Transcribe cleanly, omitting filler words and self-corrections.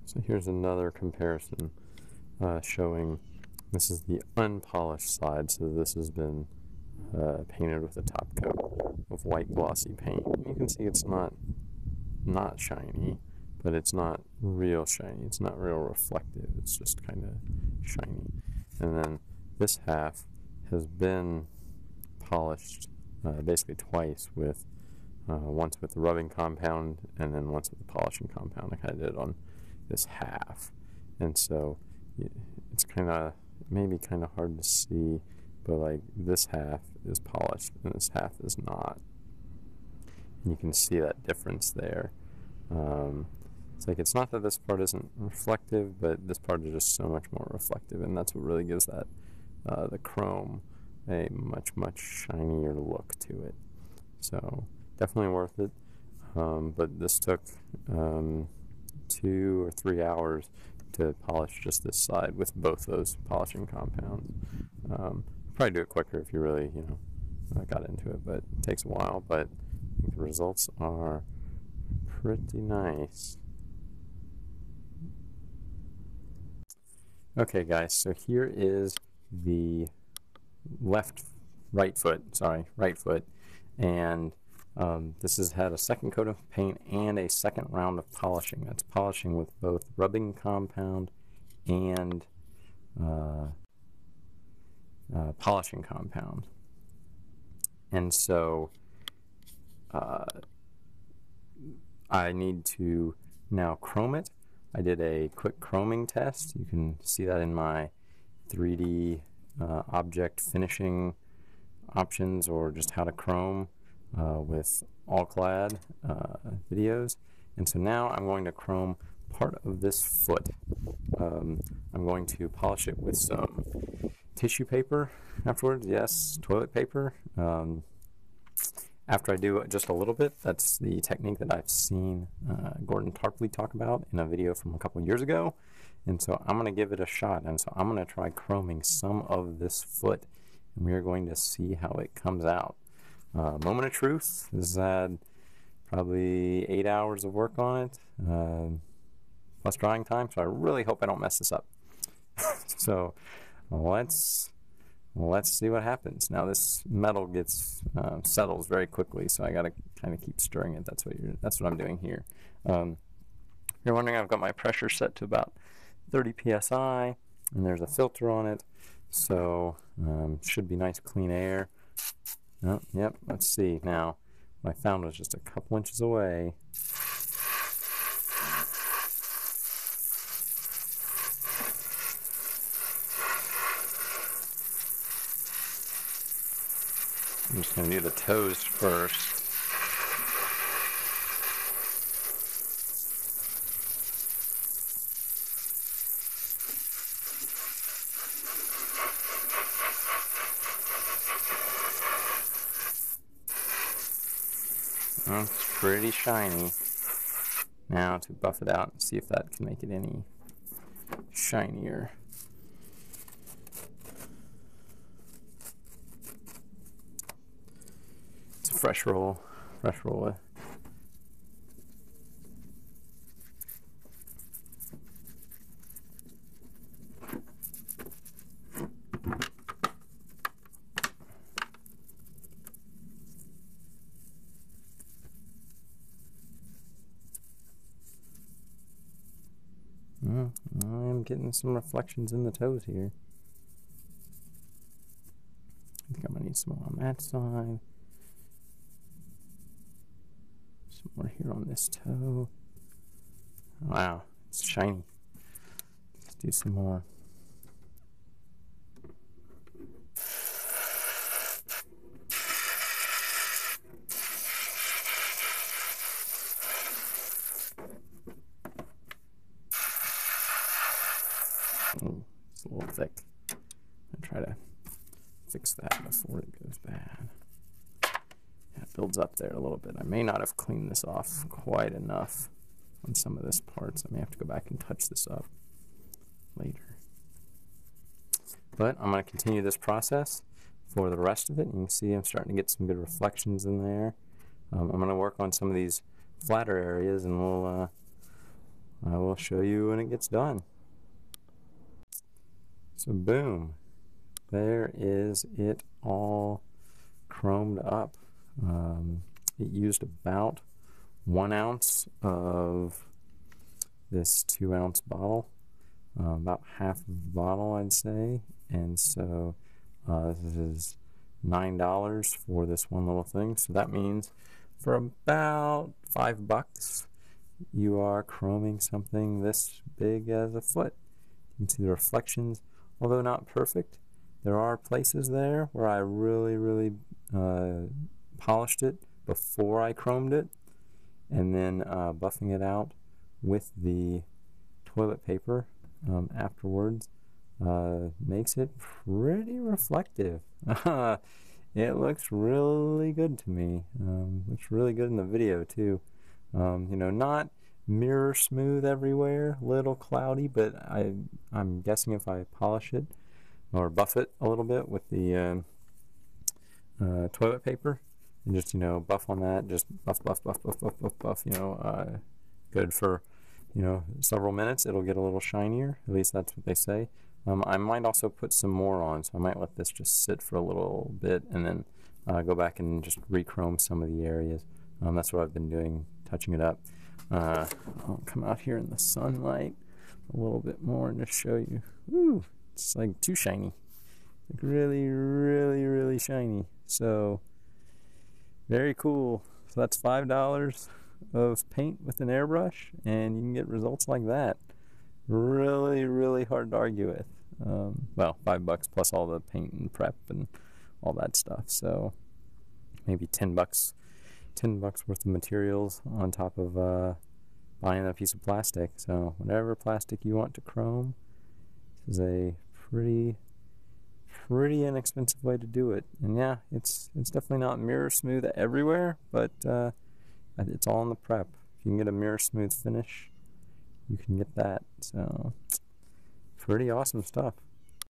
So here's another comparison showing this is the unpolished side. So this has been painted with a top coat of white glossy paint. You can see it's not shiny, but it's not real shiny. It's not real reflective. It's just kind of shiny. And then this half has been polished basically twice, with once with the rubbing compound and then once with the polishing compound. I kind of did it on this half, and so it's kind of maybe kind of hard to see, but like this half is polished and this half is not, and you can see that difference there. It's like, it's not that this part isn't reflective, but this part is just so much more reflective, and that's what really gives that the chrome a much shinier look to it. So definitely worth it. But this took 2 or 3 hours to polish just this side with both those polishing compounds. Probably do it quicker if you really, got into it, but it takes a while. But I think the results are pretty nice. Okay, guys, so here is the right foot, and this has had a second coat of paint and a second round of polishing. That's polishing with both rubbing compound and polishing compound. And so I need to now chrome it. I did a quick chroming test. You can see that in my 3D object finishing options, or just how to chrome with all-clad videos. And so now I'm going to chrome part of this foot. I'm going to polish it with some tissue paper afterwards. Yes, toilet paper. After I do just a little bit, that's the technique that I've seen Gordon Tarpley talk about in a video from a couple years ago. And so I'm going to give it a shot. And so I'm going to try chroming some of this foot, and we're going to see how it comes out. Moment of truth. This had probably 8 hours of work on it, plus drying time, so I really hope I don't mess this up. So let's see what happens. Now this metal gets settles very quickly, so I gotta kind of keep stirring it. That's what I'm doing here. You're wondering, I've got my pressure set to about 30 psi, and there's a filter on it, so should be nice clean air. Oh, yep, let's see. Now what I found was just a couple inches away. I'm just going to do the toes first. Well, it's pretty shiny. Now to buff it out and see if that can make it any shinier. It's a fresh roll. I'm getting some reflections in the toes here. I think I'm going to need some more on that side. Some more here on this toe. Wow, it's shiny. Let's do some more. Ooh, it's a little thick. I'll try to fix that before it goes bad. Yeah, it builds up there a little bit. I may not have cleaned this off quite enough on some of this parts. I may have to go back and touch this up later. But I'm going to continue this process for the rest of it. You can see I'm starting to get some good reflections in there. I'm going to work on some of these flatter areas, and I will show you when it gets done. So boom, there is it all chromed up. It used about 1 ounce of this 2-ounce bottle, about half of the bottle I'd say, and so this is $9 for this one little thing. So that means for about $5 you are chroming something this big as a foot. You can see the reflections, although not perfect. There are places there where I really polished it before I chromed it, and then buffing it out with the toilet paper afterwards makes it pretty reflective. It looks really good to me. Looks really good in the video too. You know, not mirror smooth everywhere, little cloudy, but I'm guessing if I polish it or buff it a little bit with the toilet paper and just, you know, buff on that, just buff, you know, good for, you know, several minutes. It'll get a little shinier, at least that's what they say. I might also put some more on, so I might let this just sit for a little bit and then go back and just re-chrome some of the areas. That's what I've been doing, touching it up. I'll come out here in the sunlight a little bit more and just show you. Ooh, it's like too shiny. Like really shiny. So very cool. So that's $5 of paint with an airbrush, and you can get results like that. Really hard to argue with. Well, $5 plus all the paint and prep and all that stuff. So maybe $10 worth of materials on top of buying a piece of plastic. So whatever plastic you want to chrome, this is a pretty inexpensive way to do it. And yeah, it's definitely not mirror smooth everywhere, but it's all in the prep. If you can get a mirror smooth finish, you can get that. So pretty awesome stuff.